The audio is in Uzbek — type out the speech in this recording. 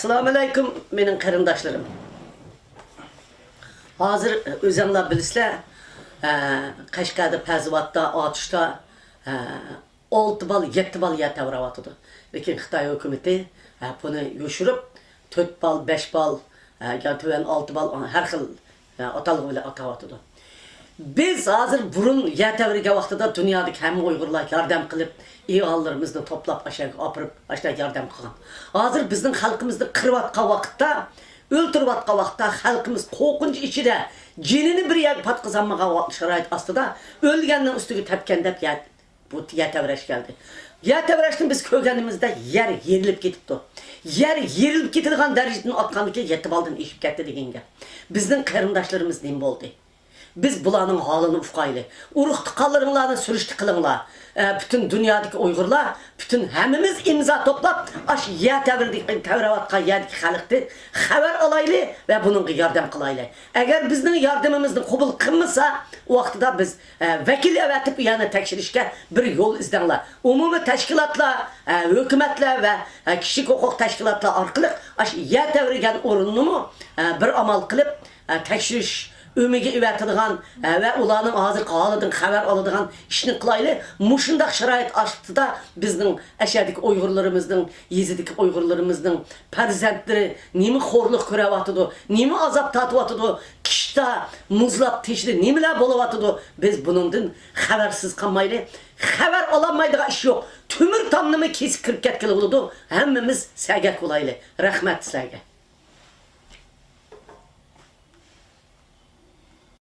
Assalamu alaykum mening qarindoshlarım. Hozir o'zinglar bilasizlar, Qashqarda Pazvatda, Otishda 6 bal, 7 bal yer tavravatdi. Lekin Xitoy hukumatı buni yoshirib 4 bal, 5 bal, yoki 6 bal har xil atalg'i bilan atavatdi. Biz hozir burun yer tavriga vaqtida dunyodagi hamma Uyg'urlar yordam qilib, ayollarimizni to'plab aşağı opirib, aşağı yordam qilgan. Hozir bizning xalqimizni qirvatgan vaqtda, o'ltirvatgan vaqtda xalqimiz qo'rqinch ichida jinini bir yer patqizanmagan sharoit ostida o'lganning ustiga tepgan deb bu yer tavrash keldi. Yer tavrashni biz ko'rganimizda yer yerilib ketibdi. Yer yerilib ketilgan darajadan atqandan yetib oldim eshib ketdi degan gap. Bizning qarindoshlarimiz nim bo'ldi. Biz bularning holini ufqayli. Urug' tuqqanlaringlarni surishti qilinglar. Bütün dünyadaki Uygurlar, bütün hemimiz imza toplab, aş yer tavravatgan yerdagi xalqni xabar olayli ve bunun yardım qilayli. Eğer bizning yordamimizni qabul qilmasa, o vaqtida biz vakil avatib yana tekshirishga bir yo'l izlanglar. Umumiy tashkilotlar, hukumatlar ve kishilik huquq tashkilotlar orqali aş yer tavragan o'rinni bir amal qilib tekshirish ömege üretadigan ve ularning hozir holidan xabar oladigan ishni qilayli. Mushundaq sharoit ostida bizning ashadagi Uyg'urlarimizning, yezidagi Uyg'urlarimizning farzandlari nima xo'rlik ko'ryapti, nima azob tortyapti, qishda muzlab teshdi, nimalar bo'lyapti. Biz buningdan xabarsiz qolmayli. Xabar olmaydigan ish yo'q. Tumir tomnimi kesib kirib ketgan bo'ladi. Hammamiz sagak bo'layli. Rahmat sizlarga.